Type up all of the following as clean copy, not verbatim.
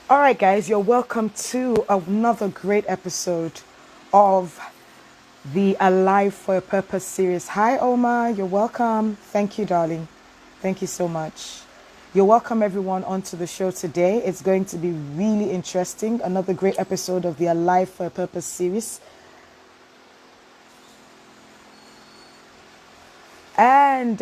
All right, guys, you're welcome to another great episode of the Alive for a Purpose series. Hi, Omar. You're welcome. Thank you, darling. Thank you so much. You're welcome, everyone, onto the show today. It's going to be really interesting. Another great episode of the Alive for a Purpose series. And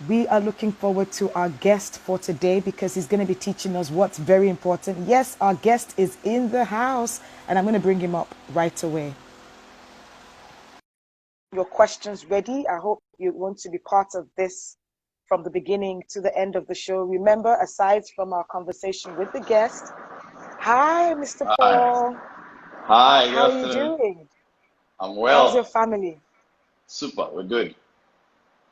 we are looking forward to our guest for today because he's going to be teaching us what's very important. Yes, our guest is in the house, and I'm going to bring him up right away. Your questions ready. I hope you want to be part of this from the beginning to the end of the show. Remember, aside from our conversation with the guest, hi, Mr. Hi. Paul. Hi, good How are you afternoon. doing? I'm How's your well. family? Super, we're good.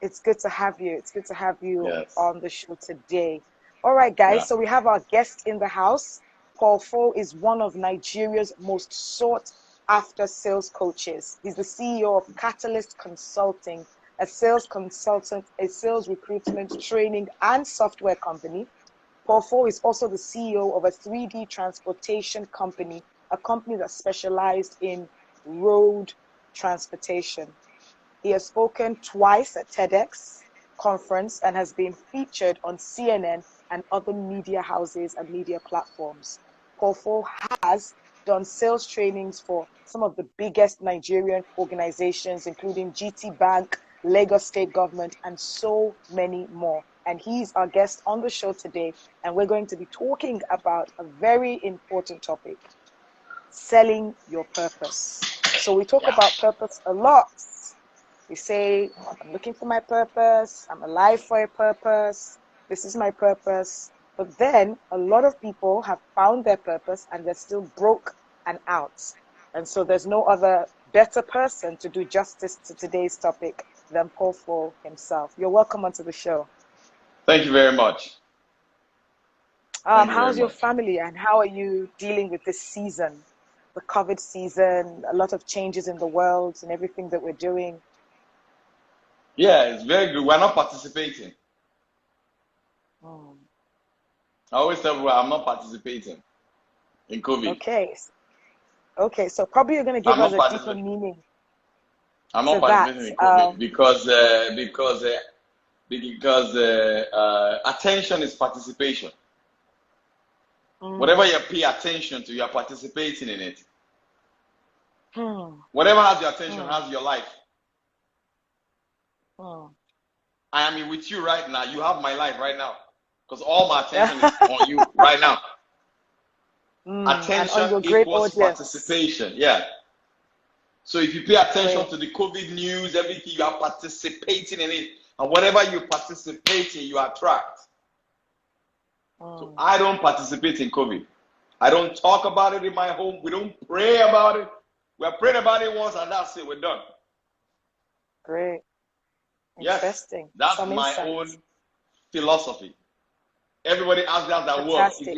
It's good to have you. It's good to have you Yes. on the show today. All right, guys. Yeah. So we have our guest in the house. Paul Fo is one of Nigeria's most sought after sales coaches. He's the CEO of Catalyst Consulting, a sales consultant, a sales recruitment, training, and software company. Paul Fo is also the CEO of a 3D transportation company, a company that specialized in road transportation. He has spoken twice at TEDx conference and has been featured on CNN and other media houses and media platforms. Kofo has done sales trainings for some of the biggest Nigerian organizations, including GT Bank, Lagos State Government, and so many more. And he's our guest on the show today. And we're going to be talking about a very important topic, selling your purpose. So we talk Yeah. about purpose a lot. We say, I'm looking for my purpose. I'm alive for a purpose. This is my purpose. But then a lot of people have found their purpose and they're still broke and out. And so there's no other better person to do justice to today's topic than Paul Fo himself. You're welcome onto the show. Thank you very much. Thank you very How's your much. family and how are you dealing with this season? The COVID season, a lot of changes in the world and everything that we're doing. Yeah, it's very good. We're not participating. Hmm. I always tell people I'm not participating in COVID. Okay. Okay, so probably you're going to give I'm us not a deeper participating. meaning I'm to not that. participating in COVID because attention is participation. Whatever Mm, you pay attention to, you are participating in it. hmm, Whatever has your attention hmm, has your life. hmm. I am with you right now. You have my life right now. Because all my attention is on you right now. And on Attention your great equals audience. participation. Yeah. So if you pay attention Great. to the COVID news, everything, you are participating in it. And whatever you participate in, you attract. So Mm, I don't participate in COVID. I don't talk about it in my home. We don't pray about it. We are praying about it once and that's it. We're done. great. Yes, Interesting. that's Some my insights. own philosophy. Everybody has that work. If Fantastic.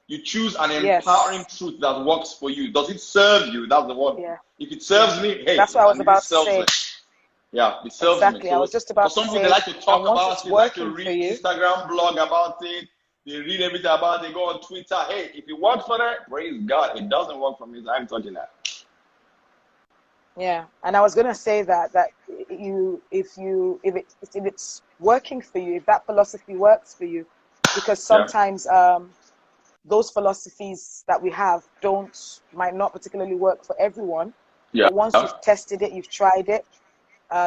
you choose an empowering Yes. truth that works for you, does it serve you? That's the one. Yeah. If it Yeah. serves me, hey, That's what I was and this about to serves me. say. Yeah, it serves me. Exactly. I So was just for about to some people, they say, like to and talk once about it's it, they like to working for read you, Instagram blog about it, they read everything about it, they go on Twitter. Hey, if it works for them, praise God. It doesn't work for me, so I'm touching that. yeah. And I was gonna say that if it's working for you, if that philosophy works for you, because Yeah, sometimes those philosophies that we have might not particularly work for everyone, yeah, but once you've tested it, you've tried it,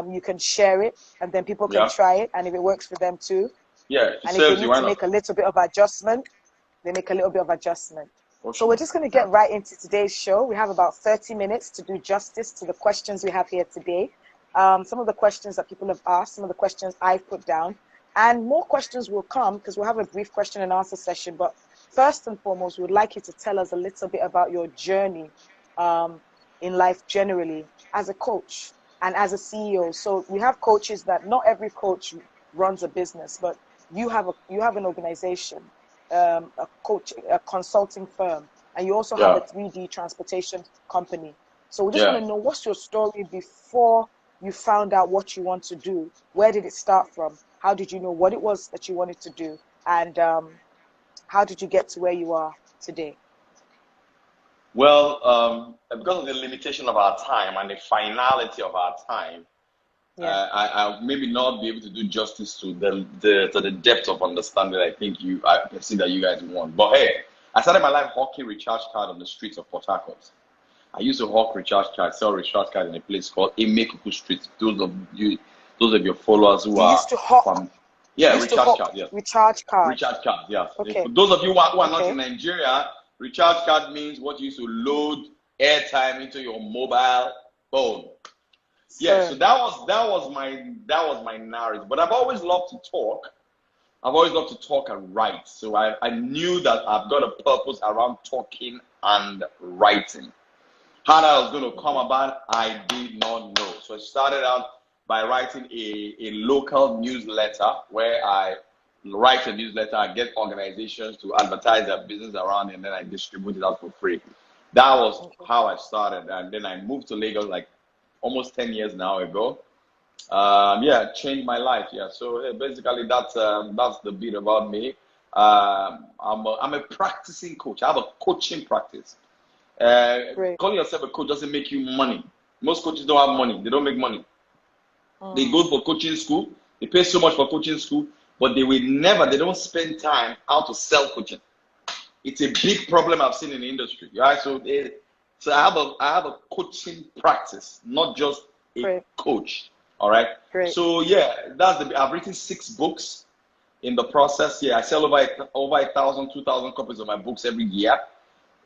you can share it, and then people can yeah, try it, and if it works for them too, yeah. If it and if they serves you, need why to not? make a little bit of adjustment, they make a little bit of adjustment. For So we're sure. just going to Yeah, get right into today's show. We have about 30 minutes to do justice to the questions we have here today. Some of the questions that people have asked, some of the questions I've put down, and more questions will come because we'll have a brief question and answer session. But first and foremost, we would like you to tell us a little bit about your journey um, in life generally as a coach and as a CEO. So we have coaches that not every coach runs a business, but you have an organization, a consulting firm, and you also have yeah, a 3D transportation company. So we just want yeah. to know, what's your story before you found out what you want to do? Where did it start from? How did you know what it was that you wanted to do? And how did you get to where you are today? Well, because of the limitation of our time and the finality of our time, I maybe not be able to do justice to the depth of understanding I perceive that you guys want. But hey, I started my life hawking recharge card on the streets of Port Harcourt. I used to hawk recharge cards, sell recharge cards in a place called Emekuku Street. Those of your followers who you are used to hawk, from recharge cards, yes. Recharge card. Recharge cards, yes. Okay. For those of you who are not in Nigeria, recharge card means what you used to load airtime into your mobile phone. Yeah, so that was my narrative. But I've always loved to talk. I've always loved to talk and write. So I knew that I've got a purpose around talking and writing. How that was going to come about, I did not know. So I started out by writing a local newsletter where I write a newsletter, I get organizations to advertise their business around, and then I distribute it out for free. That was how I started. And then I moved to Lagos like almost 10 years now ago. Changed my life. Yeah, so basically that's the bit about me. I'm a practicing coach. I have a coaching practice. Calling yourself a coach doesn't make you money. Most coaches don't have money. They don't make money. They go for coaching school. They pay so much for coaching school, but they don't spend time how to sell coaching. It's a big problem I've seen in the industry. Right? So I have a coaching practice, not just a coach. All right. Great. So I've written 6 books in the process. Yeah, I sell over 1,000, 2,000 copies of my books every year.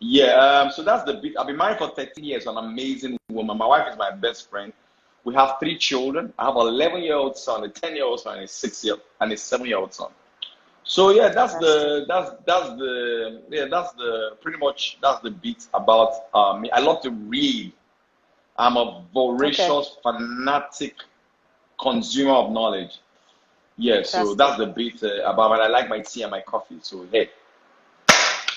Yeah, so that's the bit. I've been married for 13 years, an amazing woman. My wife is my best friend. We have 3 children. I have an 11-year-old son, a 10-year-old son, and a 7-year-old son. So that's the bit about me. I love to read. I'm a voracious, fanatic consumer of knowledge. Yeah, so that's the bit about it. I like my tea and my coffee. So hey,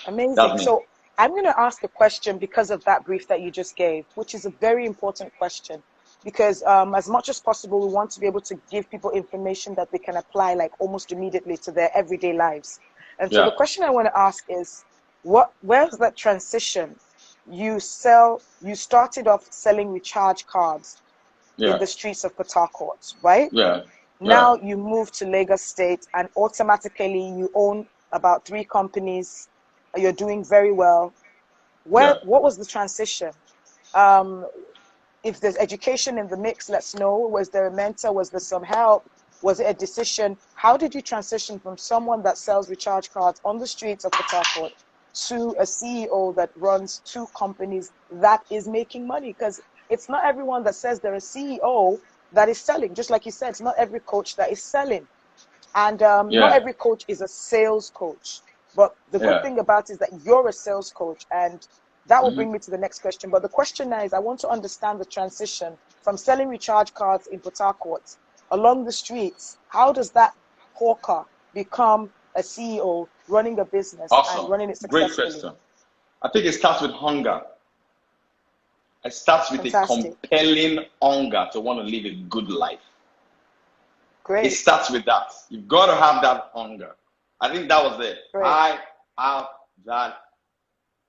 amazing. So I'm going to ask a question because of that brief that you just gave, which is a very important question. Because as much as possible, we want to be able to give people information that they can apply like almost immediately to their everyday lives. And so the question I want to ask is, where's that transition? You started off selling recharge cards in the streets of Port Harcourt, right? Yeah. Now you move to Lagos State and automatically you own about 3 companies. You're doing very well. What was the transition? If there's education in the mix, let's know. Was there a mentor? Was there some help? Was it a decision? How did you transition from someone that sells recharge cards on the streets of Port Harcourt to a CEO that runs 2 companies that is making money? Because it's not everyone that says they're a CEO that is selling. Just like you said, it's not every coach that is selling. And not every coach is a sales coach. But the good thing about it is that you're a sales coach, and that will bring me to the next question. But the question now is, I want to understand the transition from selling recharge cards in Port Harcourt along the streets. How does that hawker become a CEO running a business and running it successfully? Great question. I think it starts with hunger. It starts with a compelling hunger to want to live a good life. Great. It starts with that. You've got to have that hunger. I think that was it. Great. I have that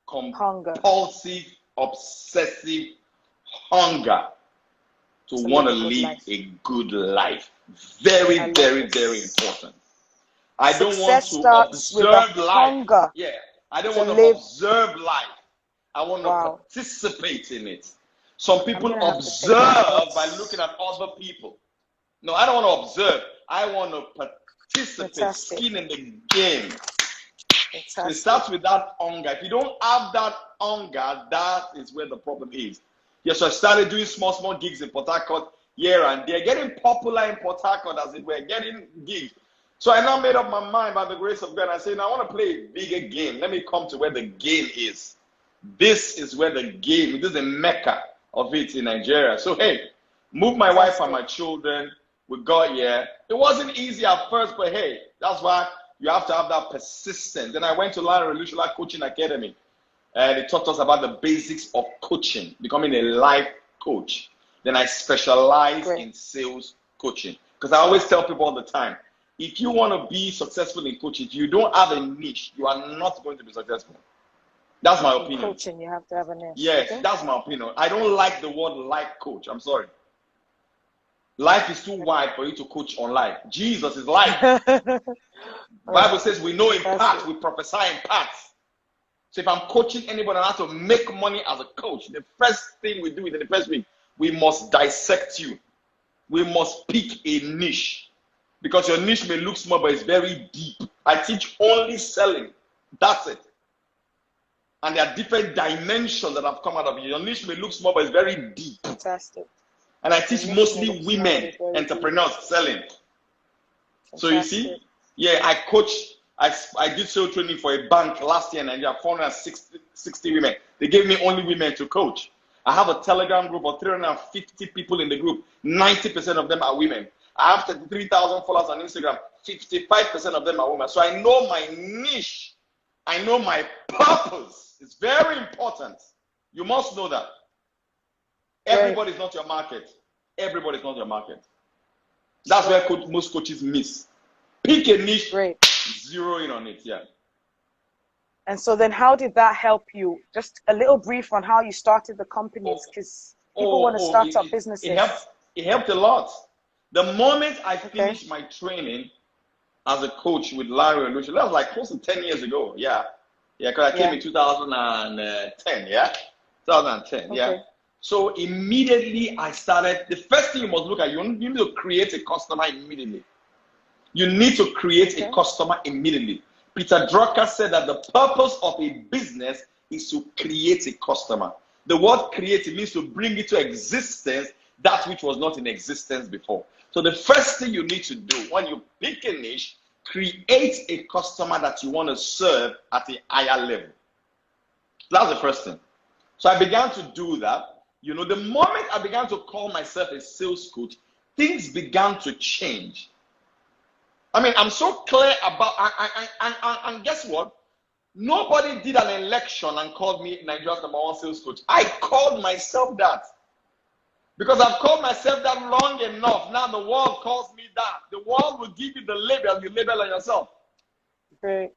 compulsive, obsessive hunger to want to live a good life. Very, very, very important. I don't want to observe life. Yeah, I don't want to observe life. I want to participate in it. Some people observe by looking at other people. No, I don't want to observe. I want to participate, skin in the game. It starts with that hunger. If you don't have that hunger, that is where the problem is. Yes, so I started doing small gigs in Port Harcourt here and there, getting popular in Port Harcourt as it were, getting gigs. So I now made up my mind by the grace of God. I said, I want to play a bigger game. Let me come to where the game is. This is where the game, this is the mecca of it in Nigeria. So hey, move my wife and my children. We got here. It wasn't easy at first, but hey, that's why you have to have that persistence. Then I went to Lion Revolutionary Coaching Academy, and it taught us about the basics of coaching, becoming a life coach. Then I specialize in sales coaching, because I always tell people all the time, if you want to be successful in coaching, if you don't have a niche, you are not going to be successful. That's my opinion. Coaching, you have to have a niche. Yes, okay? That's my opinion. I don't like the word life coach. I'm sorry. Life is too wide for you to coach on life. Jesus is life. Bible says we know in part, we prophesy in parts. So if I'm coaching anybody on how to make money as a coach, the first thing we do within the first week, we must dissect you. We must pick a niche. Because your niche may look small, but it's very deep. I teach only selling. That's it. And there are different dimensions that have come out of it. Your niche may look small, but it's very deep. Fantastic. And I teach mostly women entrepreneurs selling. Fantastic. So you see, yeah, I coach. I did sales training for a bank last year in Nigeria, 460 women. They gave me only women to coach. I have a Telegram group of 350 people in the group. 90% of them are women. I have 33,000 followers on Instagram. 55% of them are women. So I know my niche. I know my purpose. It's very important. You must know that. Everybody is not your market. Everybody is not your market. That's where most coaches miss. Pick a niche, zero in on it. Yeah. And so then how did that help you? Just a little brief on how you started the companies, because people want to start up businesses. It helped a lot. The moment I finished my training as a coach with Larry and Lucia, that was like close to 10 years ago. Yeah. Yeah, because I came in 2010. Yeah. 2010. Yeah. So immediately I started. The first thing you must look at, you need to create a customer immediately. You need to create a customer immediately. Peter Drucker said that the purpose of a business is to create a customer. The word create means to bring into existence that which was not in existence before. So the first thing you need to do when you pick a niche, create a customer that you want to serve at a higher level. That's the first thing. So I began to do that. You know, the moment I began to call myself a sales coach, things began to change. I mean, I'm so clear about, and guess what? Nobody did an election and called me Nigeria's #1 sales coach. I called myself that. Because I've called myself that long enough. Now the world calls me that. The world will give you the label, you label on yourself. Great.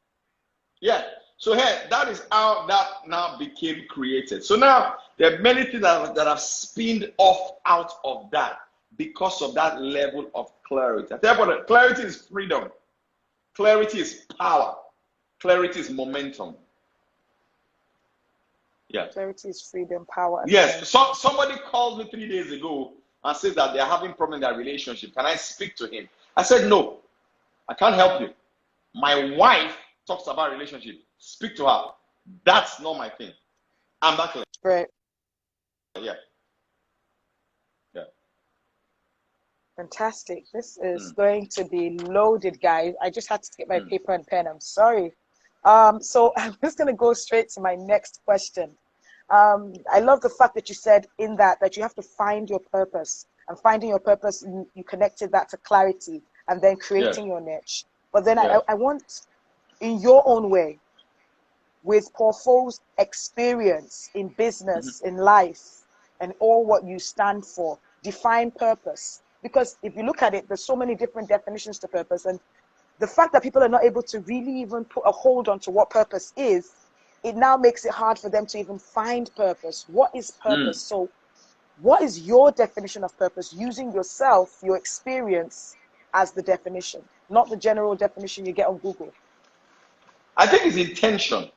Yeah. So here, that is how that now became created. So now there are many things that have spinned off out of that because of that level of clarity. I tell you what, clarity is freedom. Clarity is power. Clarity is momentum. Yeah. Clarity is freedom, power. Yes. So, somebody called me 3 days ago and said that they're having problem in their relationship. Can I speak to him? I said, no, I can't help you. My wife talks about relationship. Speak to her. That's not my thing. I'm not clear. Right. Yeah. Yeah. Fantastic. This is going to be loaded, guys. I just had to get my paper and pen. I'm sorry. So I'm just going to go straight to my next question. I love the fact that you said in that you have to find your purpose, and finding your purpose, you connected that to clarity and then creating your niche. But then I want, in your own way, with Paul Fo's experience in business, in life, and all what you stand for, define purpose. Because if you look at it, there's so many different definitions to purpose, and the fact that people are not able to really even put a hold onto what purpose is, it now makes it hard for them to even find purpose. What is purpose? So what is your definition of purpose, using yourself, your experience as the definition, not the general definition you get on Google? I think it's intention.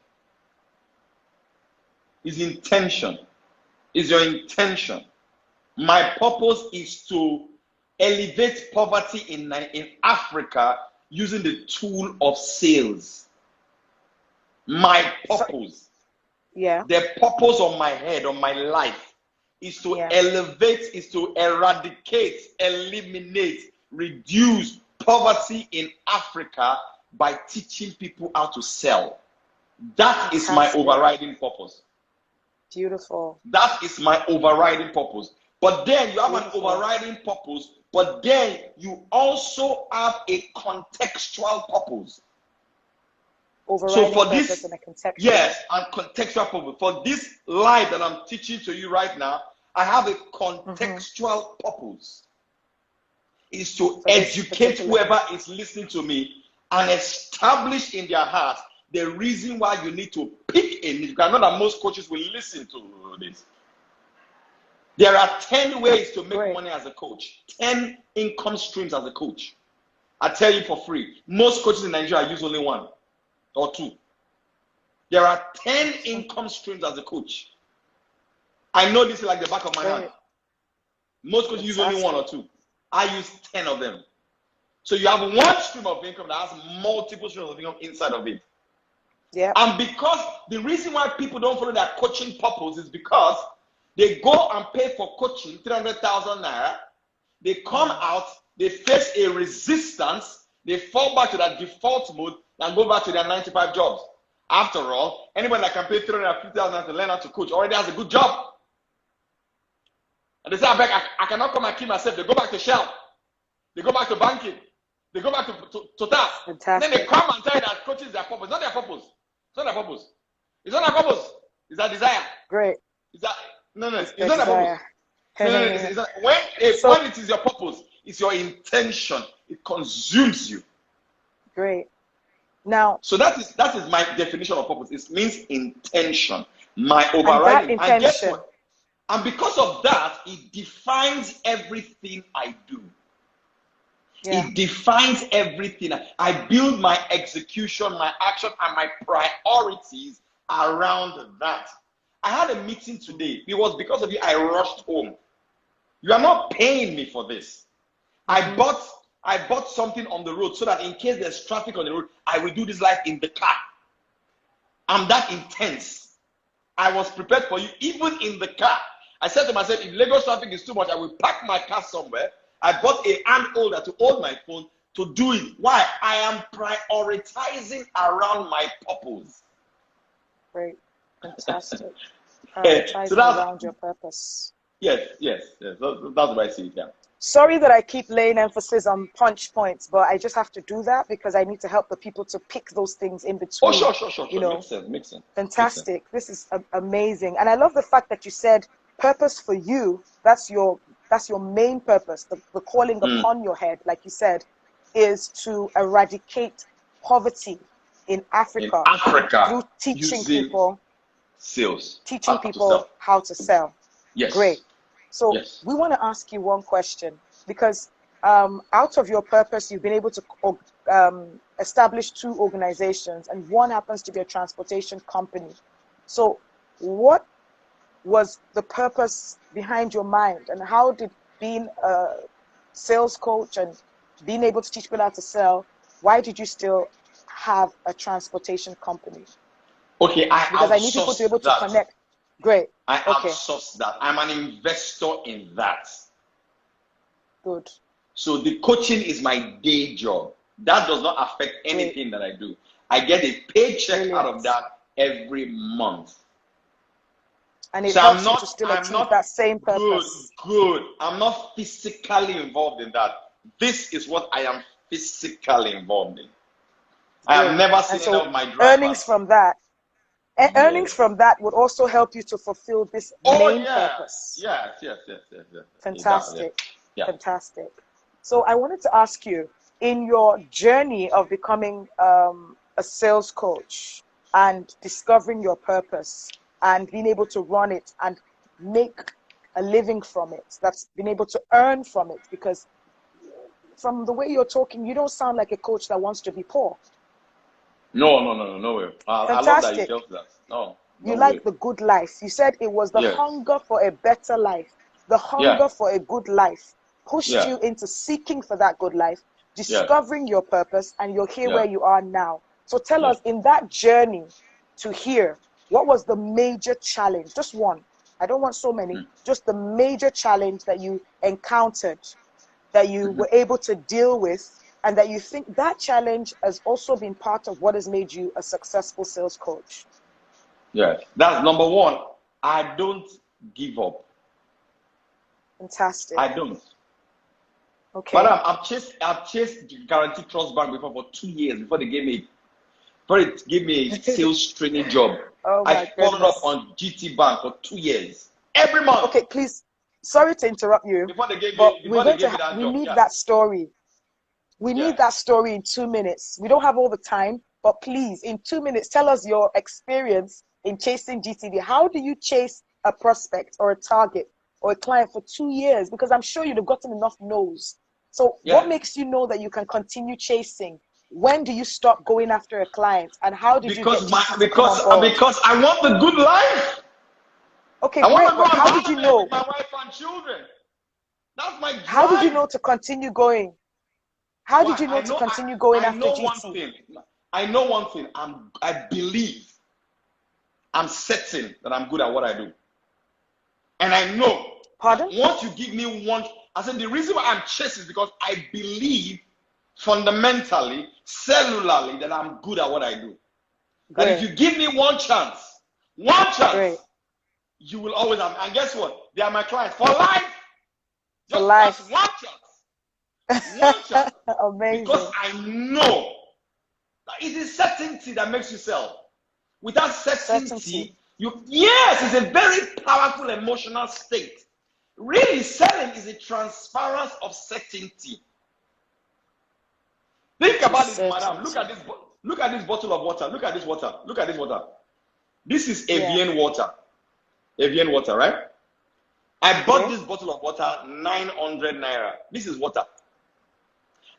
It's intention. It's your intention. My purpose is to elevate poverty in Africa using the tool of sales. My purpose, the purpose of my head, of my life, is to elevate, is to eradicate, eliminate, reduce poverty in Africa by teaching people how to sell. That is my overriding purpose. Beautiful. That is my overriding purpose. But then you have an overriding purpose, but then you also have a contextual purpose. Overriding so for purpose this, and a contextual. Yes, and contextual purpose. For this life that I'm teaching to you right now, I have a contextual purpose. Is to educate whoever is listening to me and establish in their heart the reason why you need to pick be a niche. I know that most coaches will listen to this. There are 10 ways to make money as a coach. 10 income streams as a coach. I tell you for free. Most coaches in Nigeria use only 1 or 2. There are 10 income streams as a coach. I know this is like the back of my hand. Most coaches use only 1 or 2. I use 10 of them. So you have one stream of income that has multiple streams of income inside of it. Yeah. And because the reason why people don't follow their coaching purpose is because they go and pay for coaching 300,000 naira. They come out, they face a resistance, they fall back to that default mode and go back to their 95 jobs. After all, anybody that can pay 350,000 to learn how to coach already has a good job. And they say, I cannot come and kill myself. They go back to Shell. They go back to banking. They go back to Total. Then they come and tell you that coaching is their purpose. It's not their purpose. It's not their purpose. It's not their purpose. It's their desire. Great. It's not their purpose. When it is your purpose, it's your intention. It consumes you. Great. Now, so that is my definition of purpose. It means intention. My overriding. And guess what? And because of that, it defines everything I do. Yeah. It defines everything. I build my execution, my action, and my priorities around that. I had a meeting today. It was because of you I rushed home. You are not paying me for this. I bought something on the road so that in case there's traffic on the road, I will do this live in the car. I'm that intense. I was prepared for you, even in the car. I said to myself, if Lagos traffic is too much, I will park my car somewhere. I bought a hand holder to hold my phone to do it. Why? I am prioritizing around my purpose. Great. Fantastic. Prioritizing around your purpose. Yes. That's what I see it. Yeah. Sorry that I keep laying emphasis on punch points, but I just have to do that because I need to help the people to pick those things in between. Oh, sure. You know, makes sense. Fantastic. Makes sense. This is amazing. And I love the fact that you said purpose for you, that's your main purpose, the calling upon your head, like you said, is to eradicate poverty in Africa through teaching people how to sell. Yes. Great. So we want to ask you one question because out of your purpose, you've been able to establish 2 organizations, and one happens to be a transportation company. So what was the purpose behind your mind, and how did being a sales coach and being able to teach people how to sell, why did you still have a transportation company? Okay, because I need people to be able to connect. Great. I outsource that. I'm an investor in that. Good. So the coaching is my day job. That does not affect anything that I do. I get a paycheck out of that every month. And it helps you to still achieve that same purpose. Good. I'm not physically involved in that. This is what I am physically involved in. I have never seen any of my drivers. Earnings from that. Earnings from that would also help you to fulfill this main purpose. Yes. Fantastic. Yeah. Fantastic. So I wanted to ask you, in your journey of becoming a sales coach and discovering your purpose and being able to run it and make a living from it, that's been able to earn from it, because from the way you're talking, you don't sound like a coach that wants to be poor. No way. I love that you tell that. No you like the good life. You said it was the hunger for a better life. The hunger for a good life pushed you into seeking for that good life, discovering your purpose, and you're here where you are now. So tell us, in that journey to here, what was the major challenge? Just one. I don't want so many. Just the major challenge that you encountered, that you were able to deal with, and that you think that challenge has also been part of what has made you a successful sales coach. Yes, that's number one. I don't give up. Fantastic. I don't. Okay. Madam, I've chased Guaranteed Trust Bank before for 2 years before it gave me a sales training job. I followed up on GT Bank for 2 years. Every month. Okay, please. Sorry to interrupt you. Before they gave we need that story. We need that story in 2 minutes. We don't have all the time, but please, in 2 minutes, tell us your experience in chasing GTD. How do you chase a prospect or a target or a client for 2 years? Because I'm sure you'd have gotten enough no's. So what makes you know that you can continue chasing? When do you stop going after a client, and how did you get GT to come on board? Because I want the good life. Okay, I great. want to go But how did you know? with my wife and children. That's my drive. How did you know to continue going? How did you know to continue going after GT? I know one thing. I believe, I'm certain that I'm good at what I do. And I know. Pardon? Once you give me one, I said the reason why I'm chasing is because I believe fundamentally, cellularly, that I'm good at what I do. Great. That if you give me one chance, Great. You will always have. And guess what? They are my clients for life. For life. Just one chance. One chance. Amazing. Because I know that it is certainty that makes you sell. Without certainty. Yes, it's a very powerful emotional state. Really, selling is a transference of certainty. Think about it, madam. Look at this bottle of water. Look at this water. Look at this water. This is Evian water. Evian water, right? I bought this bottle of water 900 naira. This is water.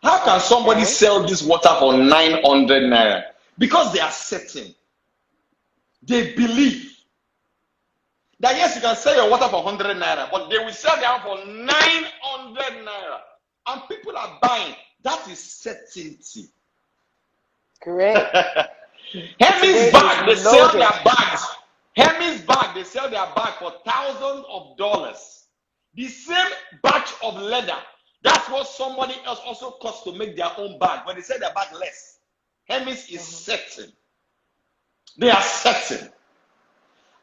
How can somebody sell this water for 900 naira? Because they are certain. They believe that yes, you can sell your water for 100 naira, but they will sell them for 900 naira. And people are buying. That is certainty. Correct. Hermes bag, they sell their bags. Hermes bag, they sell their bag for thousands of dollars. The same batch of leather, that's what somebody else also costs to make their own bag, but they sell their bag less. Hermes is certain. They are certain.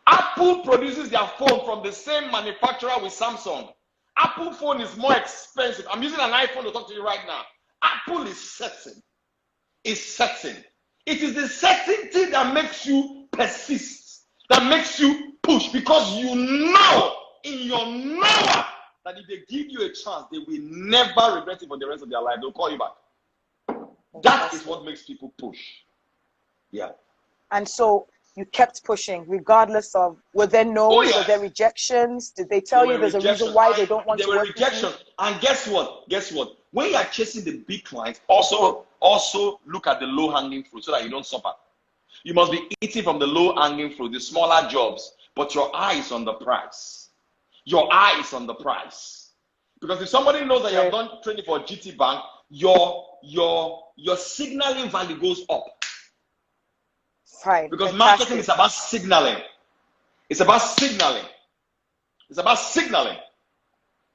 Apple produces their phone from the same manufacturer with Samsung. Apple phone is more expensive. I'm using an iPhone to talk to you right now. Apple is certain. It's certain. It is the certainty that makes you persist, that makes you push, because you know in your knower that if they give you a chance, they will never regret it for the rest of their life. They'll call you back. That is what makes people push. Yeah. And so you kept pushing regardless of, were there no's, were there rejections? Did they tell you there's a reason why they don't want to work with you? And guess what? Guess what? When you are chasing the big clients, also look at the low-hanging fruit so that you don't suffer. You must be eating from the low-hanging fruit, the smaller jobs, but your eye is on the price. Your eye is on the price. Because if somebody knows that you have done training for GT Bank, your signaling value goes up. Fine. Because marketing is about signaling. It's about signaling. It's about signaling.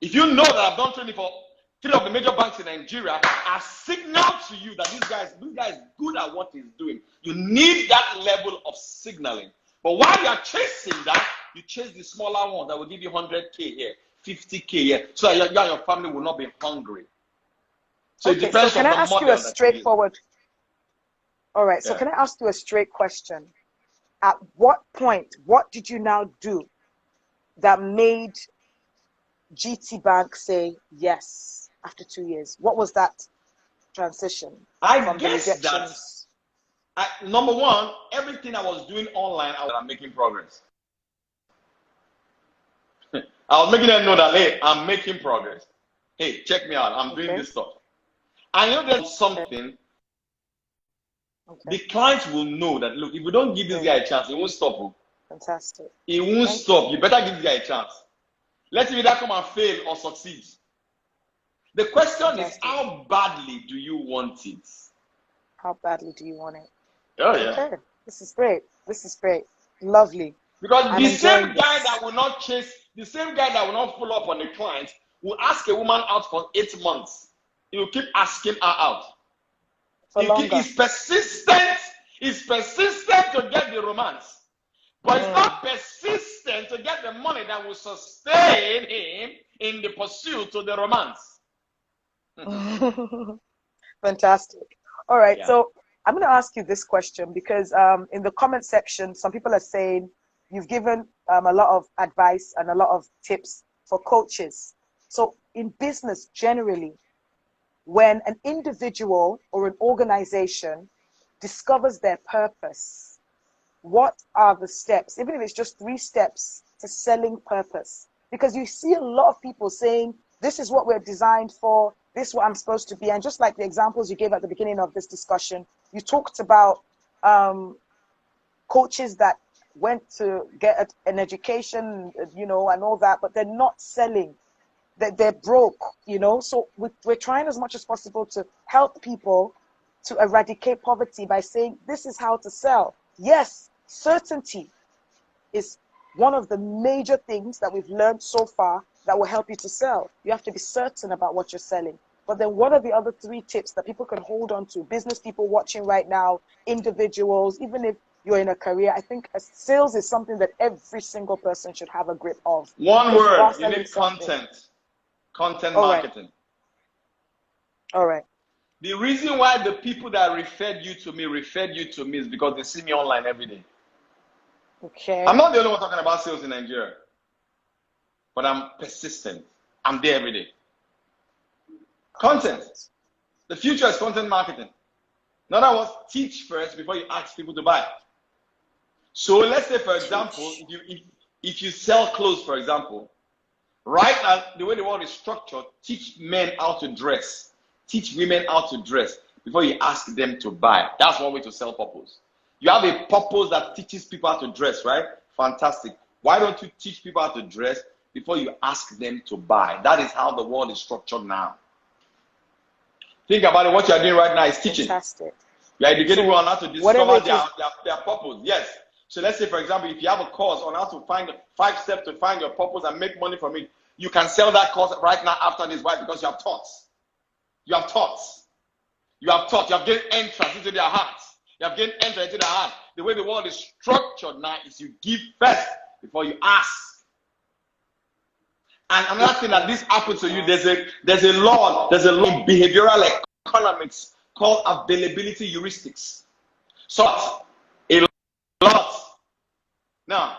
If you know that I've done training for 3 of the major banks in Nigeria, I've signaled to you that this guy is good at what he's doing. You need that level of signaling. But while you are chasing that, you chase the smaller ones that will give you 100K here, 50K here, so that you and your family will not be hungry. So it depends on the model. Can I ask you a straightforward? All right. So can I ask you a straight question? At what point, what did you now do that made GT Bank say yes after 2 years? What was that transition? I guess that number one, everything I was doing online, I was making progress. I was making them know that, hey, I'm making progress. Hey, check me out. I'm doing this stuff. I know there's something. The clients will know that, look, if we don't give this guy a chance, he won't stop. Fantastic. He won't stop. You better give this guy a chance. Let him either come and fail or succeed. The question is, how badly do you want it? How badly do you want it? Oh, yeah. Okay. This is great. This is great. Lovely. Because the same guy that will not chase, the same guy that will not follow up on the client will ask a woman out for 8 months. He will keep asking her out. He's persistent. He's persistent to get the romance. But he's not persistent to get the money that will sustain him in the pursuit to the romance. Fantastic. All right. Yeah. So I'm going to ask you this question because in the comment section, some people are saying you've given a lot of advice and a lot of tips for coaches. So in business generally, when an individual or an organization discovers their purpose, what are the steps, even if it's just 3 steps to selling purpose? Because you see a lot of people saying, this is what we're designed for, this is what I'm supposed to be. And just like the examples you gave at the beginning of this discussion, you talked about coaches that went to get an education, you know, and all that, but they're not selling. They're broke, you know. So we're trying as much as possible to help people to eradicate poverty by saying, this is how to sell. Yes, certainty is one of the major things that we've learned so far that will help you to sell. You have to be certain about what you're selling. But then what are the other 3 tips that people can hold on to? Business people watching right now, individuals, even if you're in a career, I think sales is something that every single person should have a grip of. One word, you need content. Content marketing. All right. The reason why the people that referred you to me is because they see me online every day. Okay. I'm not the only one talking about sales in Nigeria, but I'm persistent. I'm there every day. Content. The future is content marketing. In other words, teach first before you ask people to buy. So let's say, for example, if you sell clothes, for example, right now, the way the world is structured, teach men how to dress. Teach women how to dress before you ask them to buy. That's one way to sell purpose. You have a purpose that teaches people how to dress, right? Fantastic. Why don't you teach people how to dress before you ask them to buy? That is how the world is structured now. Think about it. What you are doing right now is teaching. Fantastic. You are educating people on how to discover their purpose. Yes. So let's say, for example, if you have a course on how to find 5 steps to find your purpose and make money from it, you can sell that course right now after this. Why? Because you have taught. You have taught. You have taught. You have gained entrance into their hearts. You have gained entrance into their heart. The way the world is structured now is you give first before you ask. And another thing that this happens to you, there's a law in behavioral economics called availability heuristics. So a lot. Now,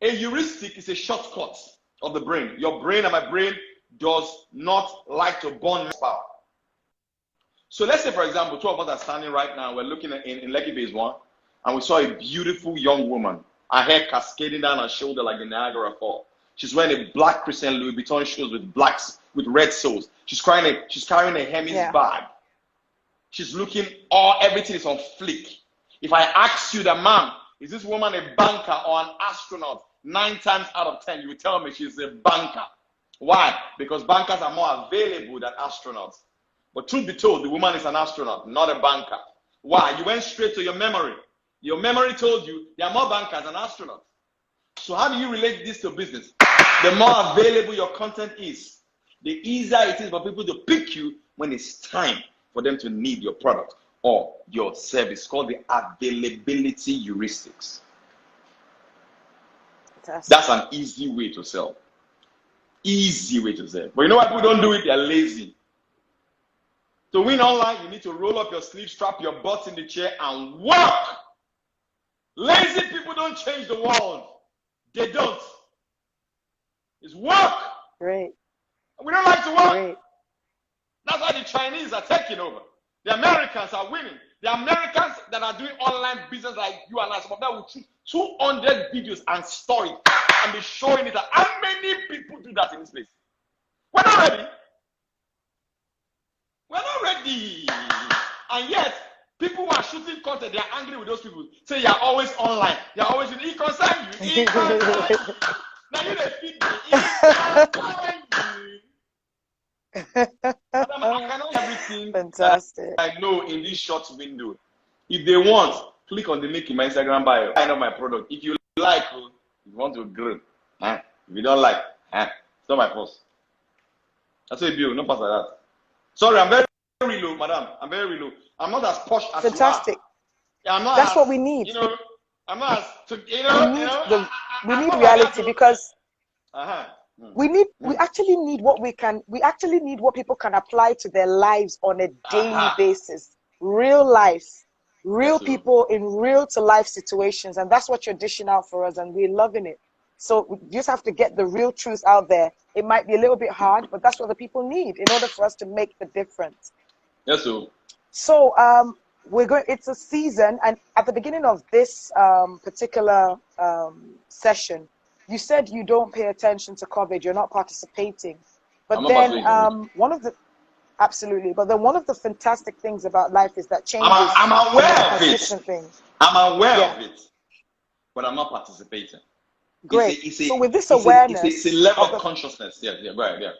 a heuristic is a shortcut of the brain. Your brain and my brain does not like to burn power. So let's say, for example, 2 of us are standing right now. We're looking at in Lekki Phase 1, and we saw a beautiful young woman. Her hair cascading down her shoulder like the Niagara Fall. She's wearing a black Christian Louis Vuitton shoes with red soles. She's carrying a Hermes bag. She's looking, everything is on flick. If I ask you that, ma'am, is this woman a banker or an astronaut? 9 times out of 10, you will tell me she's a banker. Why? Because bankers are more available than astronauts. But truth be told, the woman is an astronaut, not a banker. Why? You went straight to your memory. Your memory told you there are more bankers than astronauts. So how do you relate this to business? The more available your content is, the easier it is for people to pick you when it's time for them to need your product or your service. It's called the availability heuristics. That's an easy way to sell. Easy way to sell. But you know why people don't do it? They're lazy. To win online, you need to roll up your sleeves, strap your butts in the chair, and work. Lazy people don't change the world. They don't. It's work. Great. We don't like to work. Great. That's why the Chinese are taking over. The Americans are winning. The Americans that are doing online business like you and I, some of them will shoot 200 videos and store it and be showing it. How many people do that in this place? We're not ready. We're not ready. And yet, people who are shooting content, they are angry with those people. Say you're always online. You're always in e-concern you. Now you don't feed me. I cannot everything. Fantastic. I know in this short window. If they want, click on the link in my Instagram bio. I know my product. If you like, if you want to grill, if you don't like, it's not my fault. That's what you do. No pass like that. Sorry, I'm very low, madam. I'm very low. I'm not as posh as fantastic. You are. That's what we need. You know, I'm not as we need reality because we actually need what people can apply to their lives on a daily basis. Real life, real people in real to life situations, and that's what you're dishing out for us, and we're loving it. So we just have to get the real truth out there. It might be a little bit hard, but that's what the people need in order for us to make the difference. Yes, sir. So It's a season, and at the beginning of this particular session, you said you don't pay attention to COVID. You're not participating, but then absolutely. But then one of the fantastic things about life is that changes. I'm aware of it. Things. I'm aware of it, but I'm not participating. Great. So with this awareness, it's a level of consciousness. Yeah, right, yeah.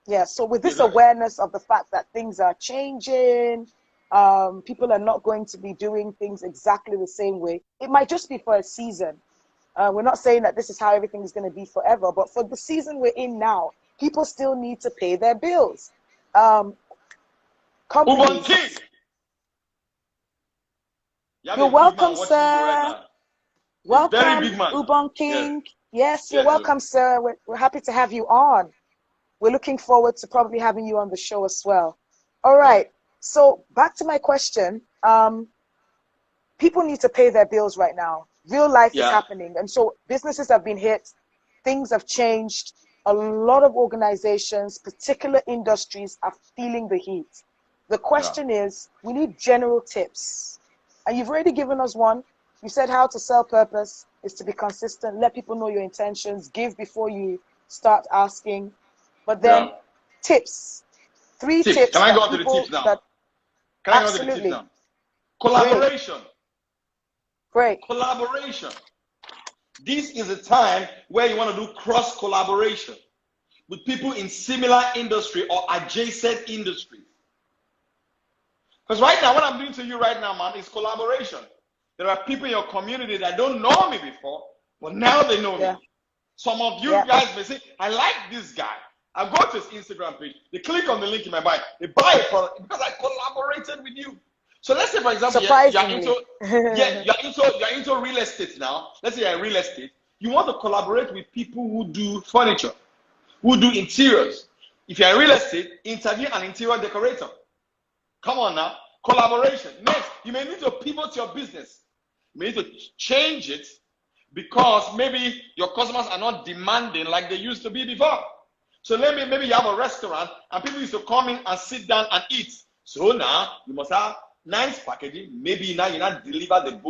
Yeah. So with this awareness of the fact that things are changing, people are not going to be doing things exactly the same way. It might just be for a season. We're not saying that this is how everything is going to be forever, but for the season we're in now, people still need to pay their bills. Companies. You're welcome, sir. Welcome, Ubon King. Yes, you're welcome, sir. We're happy to have you on. We're looking forward to probably having you on the show as well. All right. So back to my question. People need to pay their bills right now. Real life is happening. And so businesses have been hit. Things have changed. A lot of organizations, particular industries, are feeling the heat. The question is, we need general tips. And you've already given us one. You said how to sell purpose is to be consistent, let people know your intentions, give before you start asking. But then tips. 3 tips. Can I go to the tips now? Absolutely. Collaboration. Great. Collaboration. This is a time where you want to do cross collaboration with people in similar industry or adjacent industries. Because right now, what I'm doing to you right now, man, is collaboration. There are people in your community that don't know me before, but now they know me. Some of you guys may say, I like this guy. I go to his Instagram page. They click on the link in my bio. They buy it because I collaborated with you. So let's say, for example, you're into real estate now. Let's say you're in real estate. You want to collaborate with people who do furniture, who do interiors. If you're in real estate, interview an interior decorator. Come on now. Collaboration. Next, you may need to pivot your business. You may need to change it because maybe your customers are not demanding like they used to be before. So maybe you have a restaurant and people used to come in and sit down and eat. So now you must have nice packaging. Maybe now you not deliver the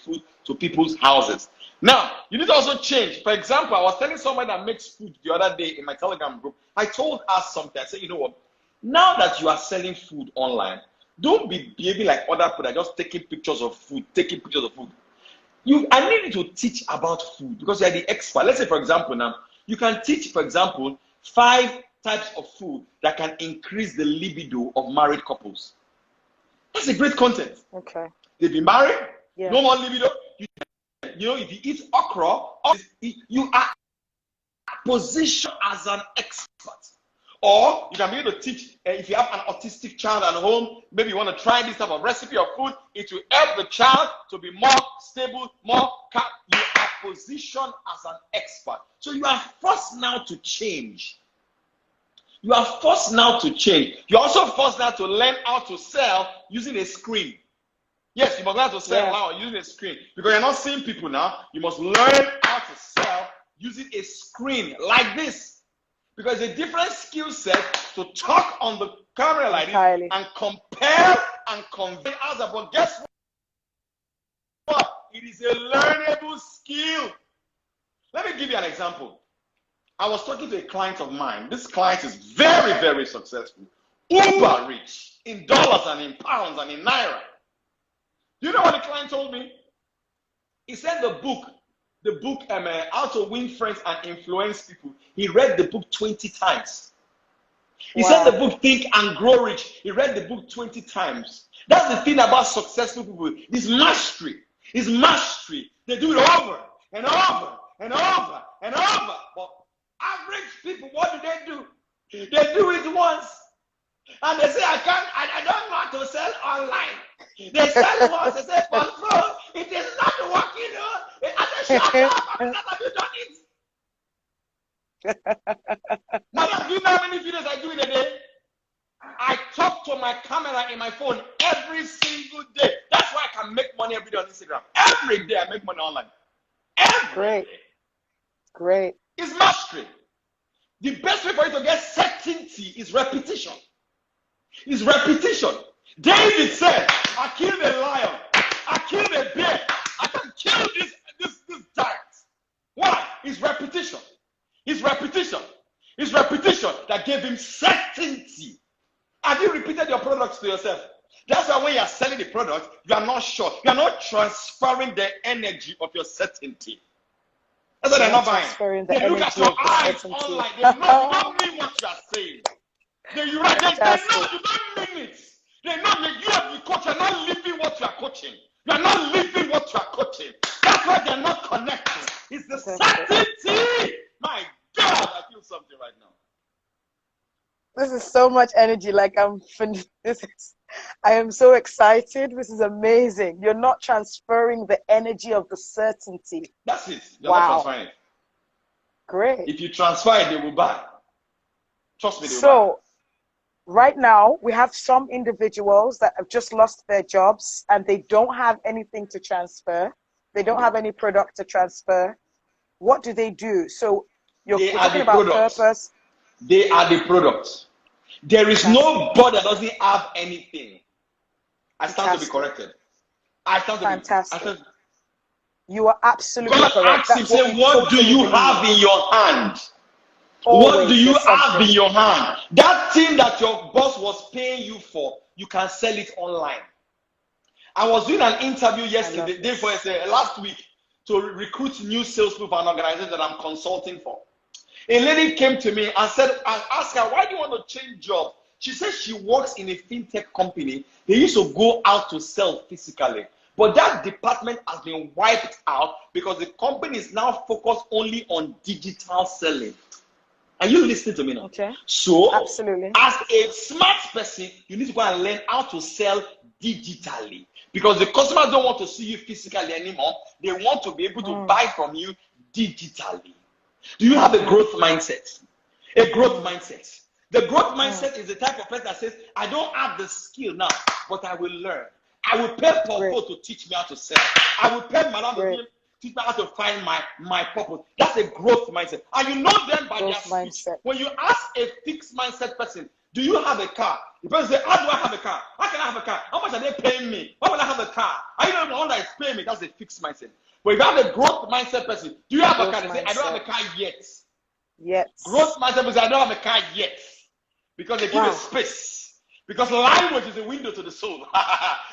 food to people's houses. Now, you need to also change. For example, I was telling someone that makes food the other day in my Telegram group. I told her something. I said, you know what? Now that you are selling food online, don't be behaving like other people that are just taking pictures of food, I need you to teach about food because you're the expert. Let's say, for example, now, you can teach, for example, 5 types of food that can increase the libido of married couples. That's a great content. Okay. They've been married, no more libido. You know, if you eat okra, you are positioned as an expert. Or you can be able to teach, if you have an autistic child at home, maybe you want to try this type of recipe of food, it will help the child to be more stable, you are positioned as an expert. So you are forced now to change. You are forced now to change. You're also forced now to learn how to sell using a screen. Yes, you must learn how to sell now using a screen. Because you're not seeing people now. You must learn how to sell using a screen like this. Because it's a different skill set to talk on the camera like this and compare and convey others. But guess what? It is a learnable skill. Let me give you an example. I was talking to a client of mine. This client is very, very successful. Uber rich in dollars and in pounds and in naira. You know what the client told me? He said the book How to Win Friends and Influence People. He read the book 20 times. He said the book Think and Grow Rich. He read the book 20 times. That's the thing about successful people. It's mastery. It's mastery. They do it over and over and over and over. But average people, what do? They do it once. And they say, I don't know how to sell online. They sell once, they say, for phone, it is not working. I say, shut up, I'm not have you done it. Madam, do you know how many videos I do in a day? I talk to my camera in my phone every single day. That's why I can make money every day on Instagram. Every day I make money online. Great. It's mastery. The best way for you to get certainty is repetition. It's repetition. David said, I killed a lion, I killed a bear, I can kill this giant. Why? It's repetition. It's repetition. It's repetition that gave him certainty. Have you repeated your products to yourself? That's why when you are selling the product, you are not sure. You are not transferring the energy of your certainty. That's why they're not buying. They look at your eyes online. They know you don't mean what you are saying. They know you don't mean it. They know that you as the coach are not living what you are coaching. You are not living what you are coaching. That's why they're not connecting. It's the certainty. My God, I feel something right now. This is so much energy. Like I am so excited. This is amazing. You're not transferring the energy of the certainty. That's it. You're not transferring it. Great. If you transfer it, they will buy. Trust me, they will buy. So, right now, we have some individuals that have just lost their jobs and they don't have anything to transfer. They don't have any product to transfer. What do they do? So, you're talking about purpose. They are the products. There is nobody that doesn't have anything. I stand to be corrected. Fantastic. You are absolutely correct. Ask him, say, what do you have in your hand? What do you have in your hand? That thing that your boss was paying you for, you can sell it online. I was doing an interview last week to recruit new salespeople for an organization that I'm consulting for. A lady came to me and I asked her, why do you want to change jobs? She said she works in a fintech company. They used to go out to sell physically. But that department has been wiped out because the company is now focused only on digital selling. Are you listening to me now? Okay. So, absolutely. As a smart person, you need to go and learn how to sell digitally. Because the customers don't want to see you physically anymore. They want to be able to buy from you digitally. Do you have a growth mindset? A growth mindset. The growth mindset is the type of person that says, I don't have the skill now, but I will learn. I will pay Paul to teach me how to sell. I will pay Madame to teach me how to find my purpose. That's a growth mindset. And you know them by their speech. When you ask a fixed mindset person, do you have a car? The person says, how do I have a car? How can I have a car? How much are they paying me? Why will I have a car? Are you the one that is paying me? That's a fixed mindset. But if you have a growth mindset person, do you have a car? They say, I don't have a car yet. Yes. Growth mindset person, I don't have a car yet. Because they give a space. Because language is a window to the soul.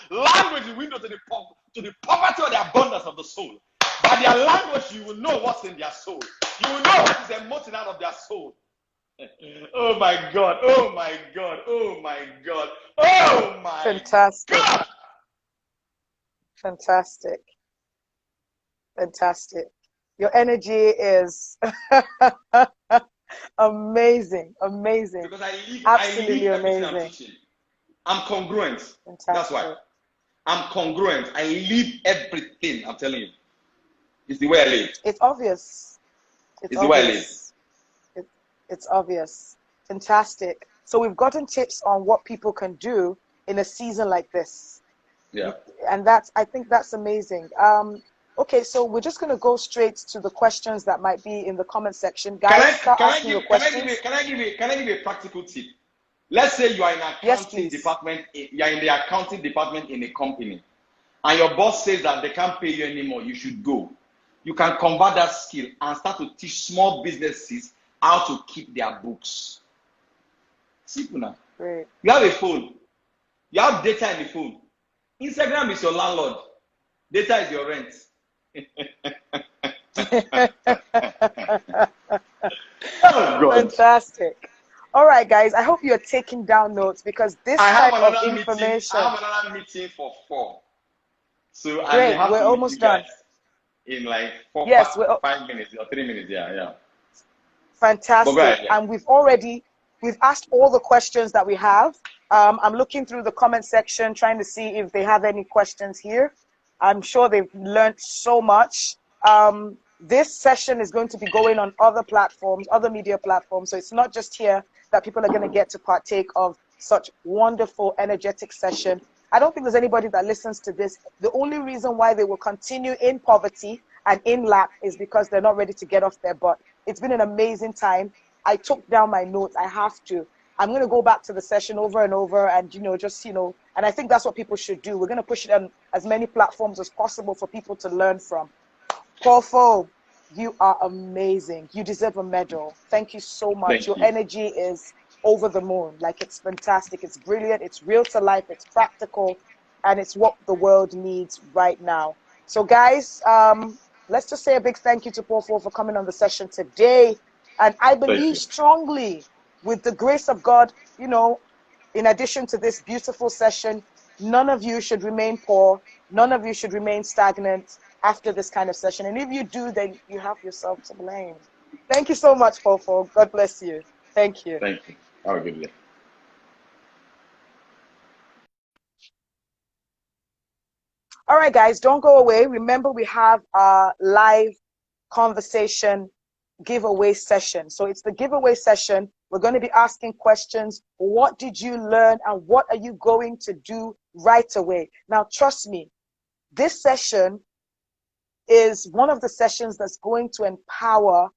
Language is a window to the poverty or the abundance of the soul. By their language, you will know what's in their soul. You will know what is emoting out of their soul. Oh my God. Oh my God. Oh my God. Oh my Fantastic. God. Fantastic. Fantastic. Your energy is amazing. Amazing. Because I absolutely amazing. I'm congruent. Fantastic. That's why. I'm congruent. I live everything. I'm telling you. It's the way I live. It's obvious. It's the way I live. It's obvious. Fantastic. So we've gotten tips on what people can do in a season like this. Yeah. And I think that's amazing. Okay, so we're just going to go straight to the questions that might be in the comment section. Guys, start asking your questions. Can I give you a practical tip? Let's say you are in accounting department. You are in the accounting department in a company, and your boss says that they can't pay you anymore. You should go. You can convert that skill and start to teach small businesses how to keep their books. Simple now. Great. You have a phone. You have data in the phone. Instagram is your landlord. Data is your rent. Oh, God. Fantastic. All right, guys. I hope you're taking down notes because this type of information. I have another meeting for 4. So great. We're almost done. In like 5 minutes or 3 minutes. Yeah. Fantastic. And we've asked all the questions that we have. I'm looking through the comment section, trying to see if they have any questions here. I'm sure they've learned so much. This session is going to be going on other platforms, other media platforms. So it's not just here that people are going to get to partake of such wonderful, energetic session. I don't think there's anybody that listens to this. The only reason why they will continue in poverty and in lack is because they're not ready to get off their butt. It's been an amazing time. I took down my notes. I have to. I'm going to go back to the session over and over and, just, and I think that's what people should do. We're going to push it on as many platforms as possible for people to learn from. Paul, you are amazing. You deserve a medal. Thank you so much. Your energy is over the moon. Like, it's fantastic. It's brilliant. It's real to life. It's practical. And it's what the world needs right now. So, guys, let's just say a big thank you to Paul for coming on the session today. And I believe strongly, with the grace of God, in addition to this beautiful session, none of you should remain poor. None of you should remain stagnant after this kind of session. And if you do, then you have yourself to blame. Thank you so much, Paul. God bless you. Thank you. Thank you. Have a good day. All right, guys, don't go away. Remember, we have our live conversation giveaway session. So it's the giveaway session. We're going to be asking questions. What did you learn and what are you going to do right away? Now, trust me, this session is one of the sessions that's going to empower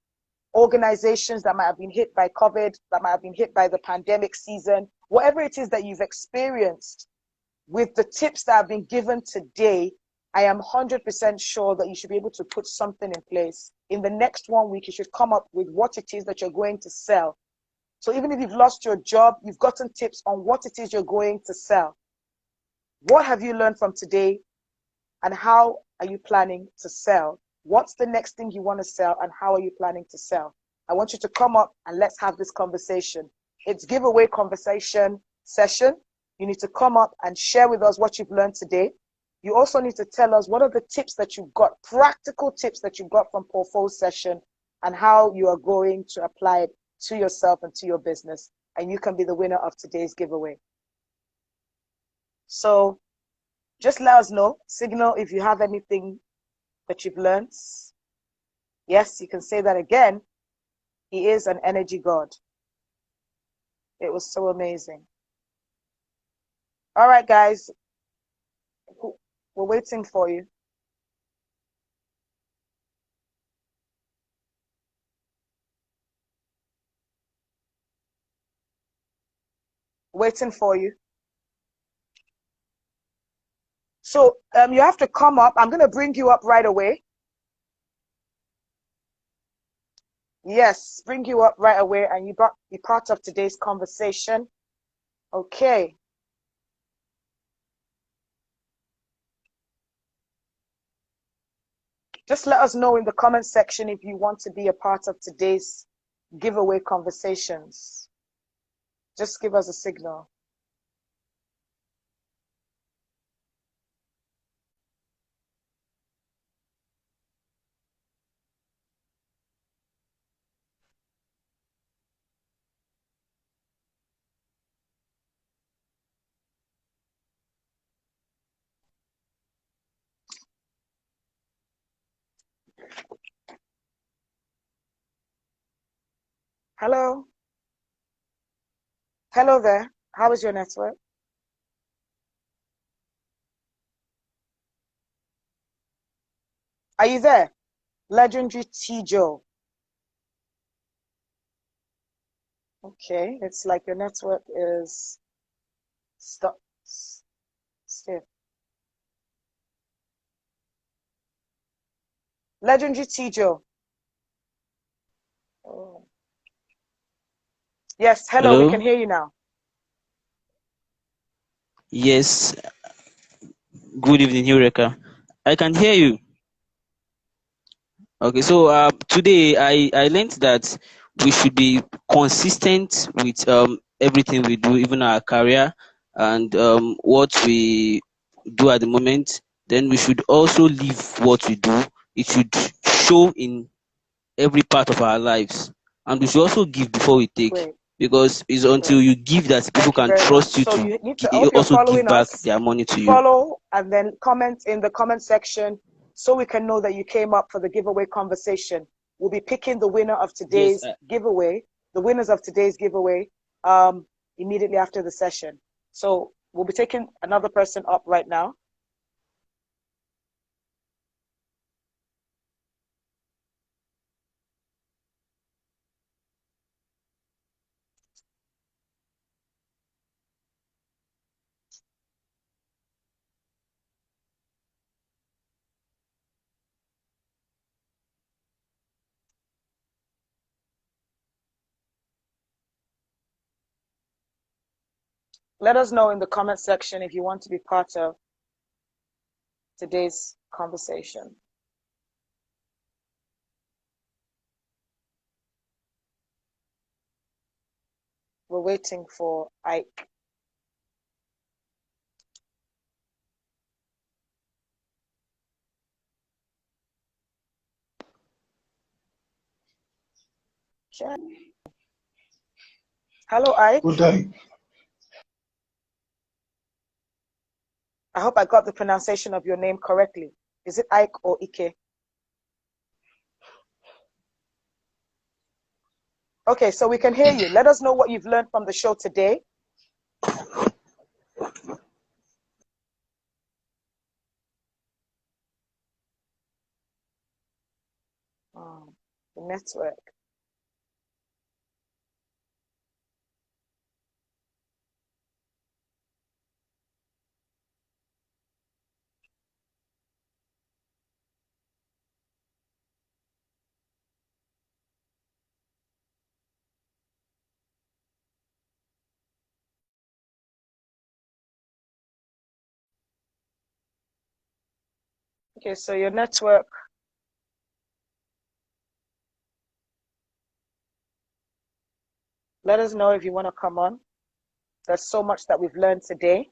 organizations that might have been hit by COVID, that might have been hit by the pandemic season, whatever it is that you've experienced. With the tips that have been given today, I am 100% sure that you should be able to put something in place. In the next 1 week, you should come up with what it is that you're going to sell. So even if you've lost your job, you've gotten tips on what it is you're going to sell. What have you learned from today? And how are you planning to sell? What's the next thing you want to sell and how are you planning to sell? I want you to come up and let's have this conversation. It's giveaway conversation session. You need to come up and share with us what you've learned today. You also need to tell us what are the tips that you got, practical tips that you got from Paul Fo's session and how you are going to apply it to yourself and to your business. And you can be the winner of today's giveaway. So just let us know, signal if you have anything that you've learned. Yes, you can say that again. He is an energy god. It was so amazing. All right, guys. We're waiting for you. Waiting for you. So you have to come up. I'm going to bring you up right away. Yes, bring you up right away, and you be part of today's conversation. Okay. Just let us know in the comment section if you want to be a part of today's giveaway conversations. Just give us a signal. Hello? Hello there. How is your network? Are you there? Legendary T. Joe. Okay, it's like your network is stuck. Stiff. Legendary T. Joe. Oh. Yes, hello, we can hear you now. Yes. Good evening, Eureka. I can hear you. Okay, so today I learned that we should be consistent with everything we do, even our career and what we do at the moment. Then we should also live what we do. It should show in every part of our lives, and we should also give before we take. Great. Because it's until you give that people can trust you so to you need to also give back their money to you. Follow and then comment in the comment section so we can know that you came up for the giveaway conversation. We'll be picking the winner of today's giveaway, the winners of today's giveaway, immediately after the session. So we'll be taking another person up right now. Let us know in the comment section if you want to be part of today's conversation. We're waiting for Ike. Sure. Hello, Ike. Good day. I hope I got the pronunciation of your name correctly. Is it Ike or Ike? Okay, so we can hear you. Let us know what you've learned from the show today. Oh, the network. Okay, so your network. Let us know if you want to come on. There's so much that we've learned today.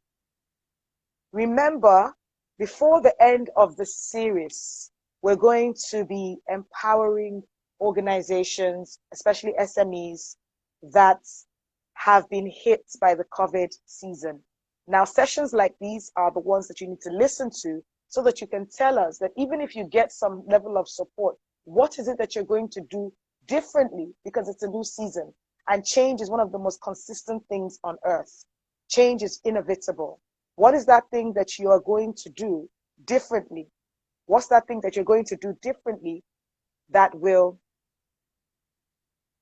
Remember, before the end of the series, we're going to be empowering organizations, especially SMEs, that have been hit by the COVID season. Now, sessions like these are the ones that you need to listen to so that you can tell us that even if you get some level of support, what is it that you're going to do differently, because it's a new season. And change is one of the most consistent things on earth. Change is inevitable. What is that thing that you are going to do differently? What's that thing that you're going to do differently that will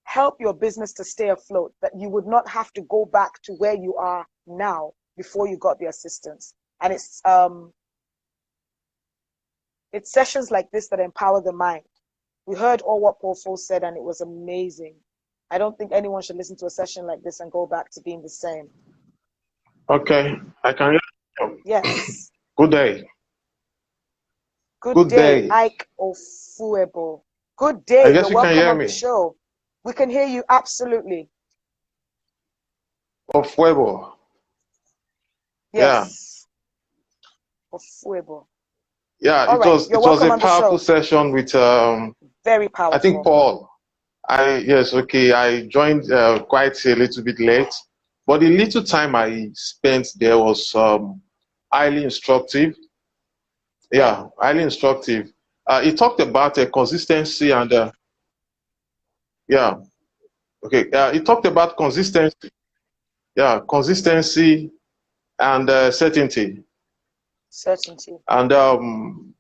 help your business to stay afloat, that you would not have to go back to where you are now before you got the assistance? And it's sessions like this that empower the mind. We heard all what Paul Fole said, and it was amazing. I don't think anyone should listen to a session like this and go back to being the same. Okay, I can hear you. Yes. Good day. Good day, Ike Ofuebo. Good day. I guess You're you can welcome hear on me. the show. We can hear you absolutely. Ofuebo. Yes. Yeah. Ofuebo. Yeah, All it right. was You're it was welcome a on the powerful show. session with Very powerful. I think Paul. I joined quite a little bit late, but the little time I spent there was highly instructive. Yeah, highly instructive. He talked about consistency and yeah, okay. He talked about consistency. Yeah, consistency and certainty. Certainty. And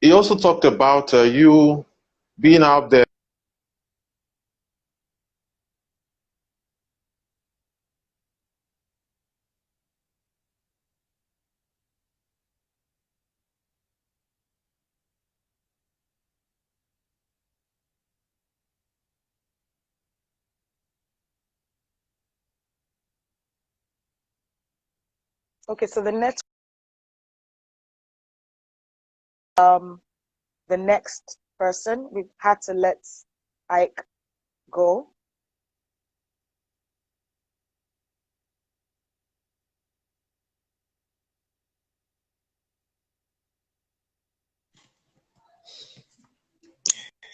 he also talked about you being out there. Okay, so the next person, we've had to let Ike go.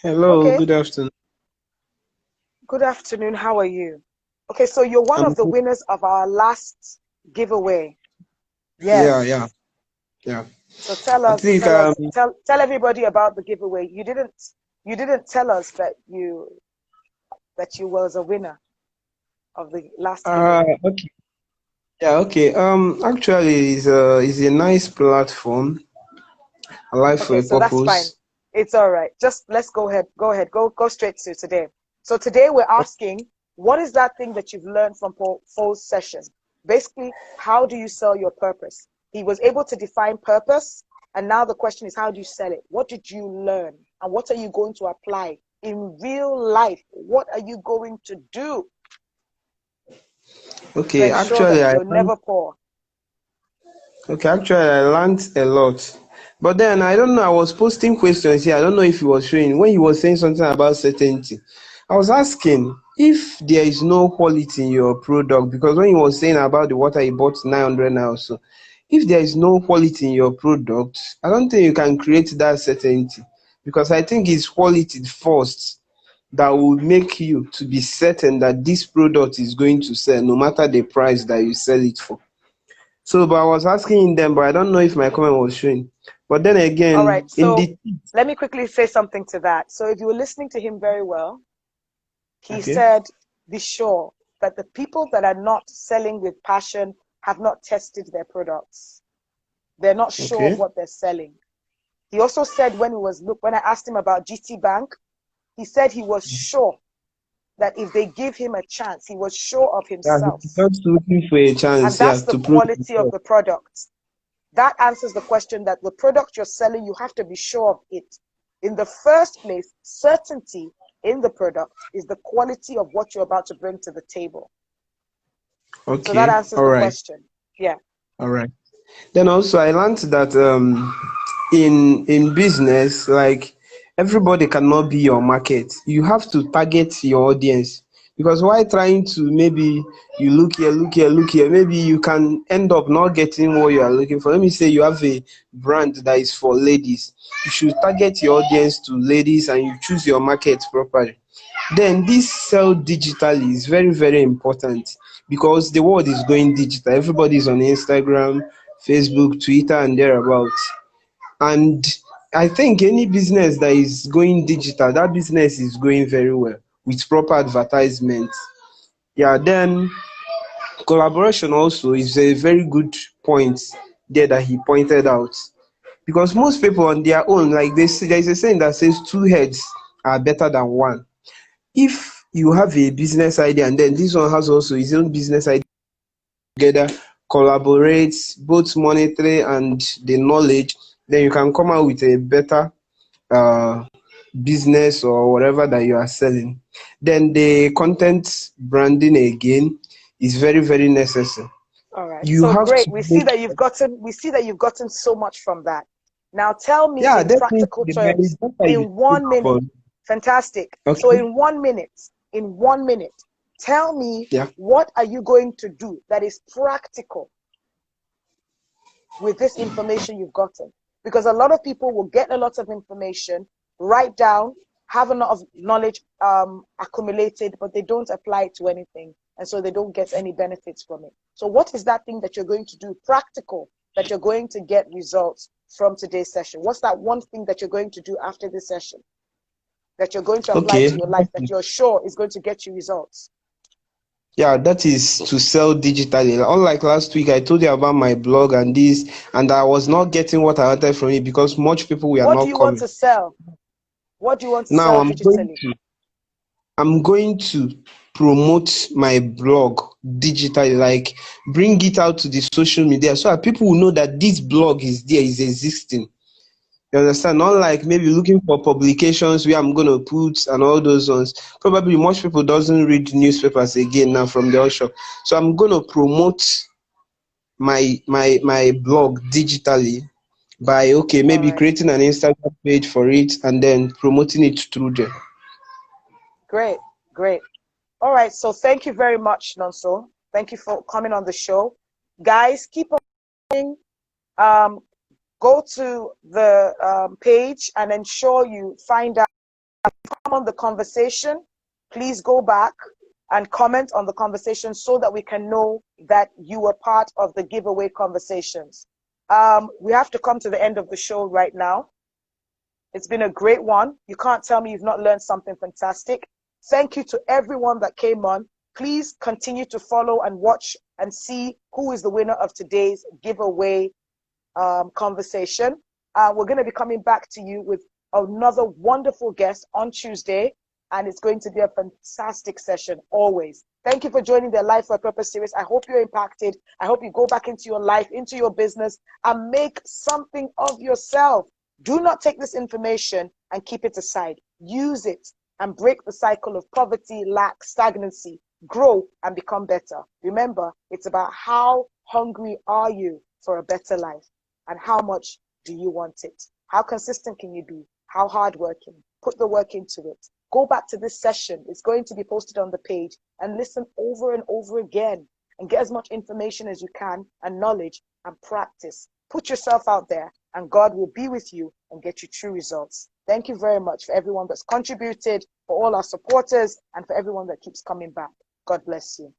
Hello, Okay. good afternoon. Good afternoon. How are you? Okay, so you're one of the winners of our last giveaway. Yes. Yeah. So tell everybody about the giveaway. You didn't tell us that you was a winner of the last giveaway. Okay. Yeah, okay. Actually, it's a nice platform. Alive for a so purpose. That's fine. It's all right. Just let's go ahead. Go straight to today. So today we're asking, what is that thing that you've learned from Paul Fole's session? Basically, how do you sell your purpose? He was able to define purpose, and now the question is, how do you sell it? What did you learn, and what are you going to apply in real life? What are you going to do? Okay, to ensure that actually, you're never poor. I learned a lot. But then I don't know, I was posting questions here. I don't know if he was showing when he was saying something about certainty. I was asking if there is no quality in your product, because when he was saying about the water he bought 900 now, so if there is no quality in your product, I don't think you can create that certainty, because I think it's quality first that will make you to be certain that this product is going to sell no matter the price that you sell it for. So, but I was asking them, but I don't know if my comment was showing. But then All again, right, in so the let me quickly say something to that. So if you were listening to him very well, he okay, said, be sure that the people that are not selling with passion have not tested their products. They're not sure of okay, what they're selling. He also said when I asked him about GT Bank, he said he was sure that if they give him a chance, he was sure of yeah, himself. he's just looking for a And chance, yeah, that's the to prove quality of himself. the product. That answers the question that the product you're selling, you have to be sure of it. In the first place, certainty in the product is the quality of what you're about to bring to the table. So that Okay, answers all the right, question. Yeah. all right. Then also I learned that in business, like everybody cannot be your market. You have to target your audience. Because while trying to maybe you look here, maybe you can end up not getting what you are looking for. Let me say you have a brand that is for ladies. You should target your audience to ladies and you choose your market properly. Then this sell digitally is very, very important because the world is going digital. Everybody is on Instagram, Facebook, Twitter, and thereabouts. And I think any business that is going digital, that business is going very well with proper advertisement. Yeah, then collaboration also is a very good point there that he pointed out. Because most people on their own, like they say, there is a saying that says two heads are better than one. If you have a business idea and then this one has also his own business idea together, collaborate both monetary and the knowledge, then you can come out with a better uh, business or whatever that you are selling. Then the content branding again is very, very necessary. All right. You So have great. to make, We see that you've gotten so much from that. Now tell me yeah, in definitely practical the marriage terms, data is in 1 minute. for, Fantastic. So okay, in 1 minute, tell me yeah. what are you going to do that is practical with this information you've gotten? Because a lot of people will get a lot of information, write down, have a lot of knowledge accumulated, but they don't apply it to anything. And so they don't get any benefits from it. So what is that thing that you're going to do practical that you're going to get results from today's session? What's that one thing that you're going to do after this session that you're going to apply Okay. to your life that you're sure is going to get you results? Yeah, that is to sell digitally. Unlike last week, I told you about my blog and this, and I was not getting what I wanted from it because much people were What do not you want coming. to sell? What do you want to Now sell digitally? I'm going to promote my blog digitally, like bring it out to the social media so that people will know that this blog is there, is existing. You understand? Not like maybe looking for publications where I'm gonna put and all those ones. Probably most people doesn't read newspapers again now from the shop. So I'm gonna promote my blog digitally by All maybe right. creating an Instagram page for it and then promoting it through there. Great. Great. All right. So thank you very much, Nonso. Thank you for coming on the show. Guys, keep on go to the page and ensure you find out come on the conversation. Please go back and comment on the conversation so that we can know that you were part of the giveaway conversations. We have to come to the end of the show right now. It's been a great one. You can't tell me you've not learned something fantastic. Thank you to everyone that came on. Please continue to follow and watch and see who is the winner of today's giveaway conversation. We're going to be coming back to you with another wonderful guest on Tuesday, and it's going to be a fantastic session always. Thank you for joining the Life for a Purpose series. I hope you're impacted. I hope you go back into your life, into your business, and make something of yourself. Do not take this information and keep it aside. Use it and break the cycle of poverty, lack, stagnancy grow and become better. Remember, it's about how hungry are you for a better life and how much do you want it? How consistent can you be? How hardworking? Put the work into it. Go back to this session. It's going to be posted on the page and listen over and over again and get as much information as you can and knowledge and practice. Put yourself out there and God will be with you and get you true results. Thank you very much for everyone that's contributed, for all our supporters, and for everyone that keeps coming back. God bless you.